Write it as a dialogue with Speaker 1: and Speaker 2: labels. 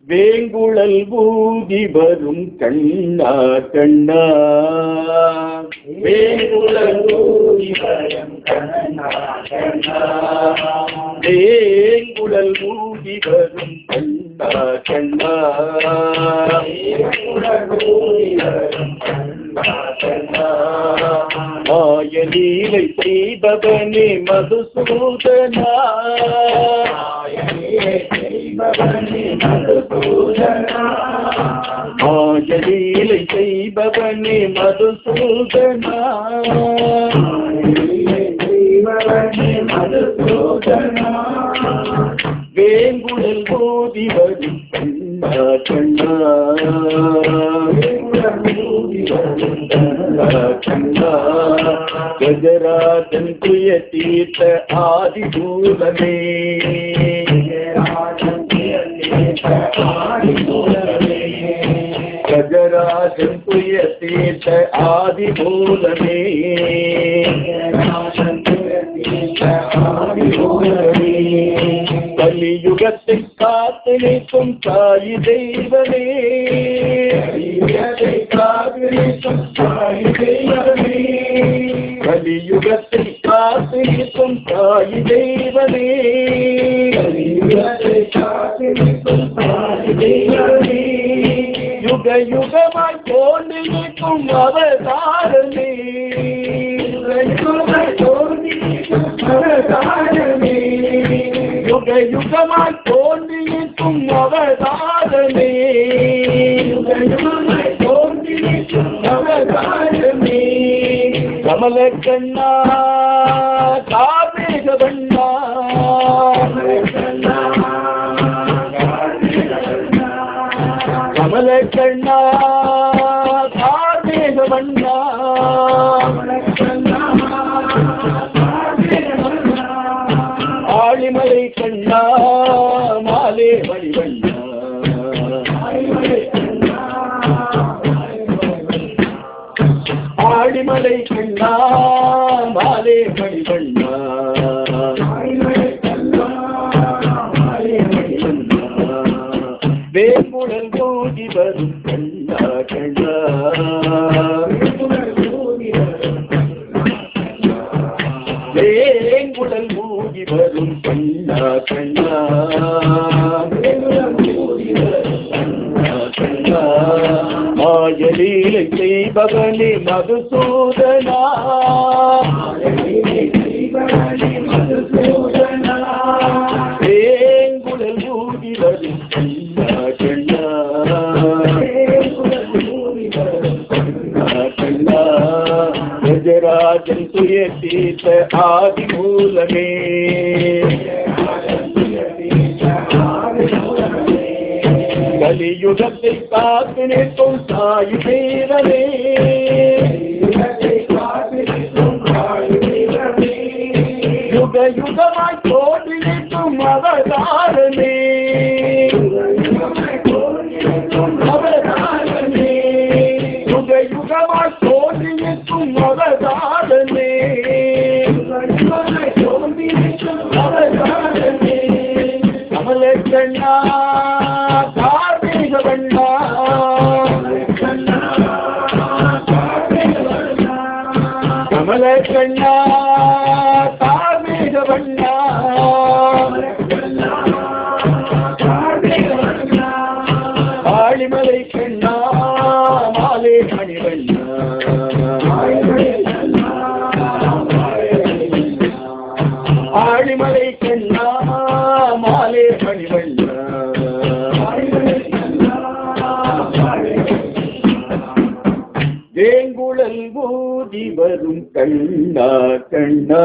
Speaker 1: வேங்குழல் ஊதி வரும் கண்ணா கண்ணா
Speaker 2: வேங்குழல் ஊதி வரும் கண்ணா கண்ணா
Speaker 1: வேங்குழல் ஊதி வரும் கண்ணா கண்ணா
Speaker 2: வேங்குழல் ஊதி வரும் கண்ணா கண்ணா
Speaker 1: மாயலீலை செய்பவனே மதுசூதனா
Speaker 2: மாயலீலை செய்பவனே மதுசூதனா
Speaker 1: மாயலீலை செய்பவனே மதுசூதனா
Speaker 2: மாயலீலை செய்பவனே மதுசூதனா
Speaker 1: வேங்குழல் ஊதி வரும் கண்ணா கண்ணா
Speaker 2: வேங்குழல் ஊதி வரும் கண்ணா
Speaker 1: கண்ணா கஜராஜன் துய தீர்த்த ஆதி மூலமே கஜராஜன் துய தீர்த்த ஆதி மூலமே கலியுகத்தை காத்து நிற்கும் தாய் தெய்வமே
Speaker 2: கலியுகத்தை காத்து நிற்கும் தாய் தெய்வமே
Speaker 1: கலியுகத்தை காத்து நிற்கும் தாய் தெய்வமே
Speaker 2: கலியுகத்தை காத்து நிற்கும் தாய் தெய்வமே
Speaker 1: யுக யுகமாய் தோன்றி நிற்கும் அவதாரமே யுக யுகமாய் தோன்றி நிற்கும் அவதாரமே கமல கண்ணா காவேக வண்ணா கமல கண்ணா காவேக வண்ணா ஆழிமலை கண்ணா மாலே மணிவண்ணா ஆழிமலை கண்ணா மாலே மணிவண்ணா வேங்குழல் ஊதி வரும் கண்ணா கண்ணா வேங்குழல் ஊதி வரும் கண்ணா கண்ணா கண்ணா மாயலீலை செய்பவனே மதுசூதனா வேங்குழல் ஊதி வரும் கண்ணா கண்ணா கண்ணா கஜராஜன் துய தீர்த்த ஆதி மூலமே கலியுகத்தை காத்து நிற்கும் தாய் தெய்வமே யுக யுகமாய் தோன்றி நிற்கும் அவதாரமே அவதாரமே யுக யுகமாய் தோன்றி நிற்கும் அவதாரமே அவதாரமே கமல கண்ணா கார்மேக வண்ணா கமல கண்ணா கார்மேக வண்ணா ஆழிமலை கண்ணா மாலே மணிவண்ணா ஆழிமலை கண்ணா மாலே மணிவண்ணா வேங்குழல் ஊதி வரும் கண்ணா கண்ணா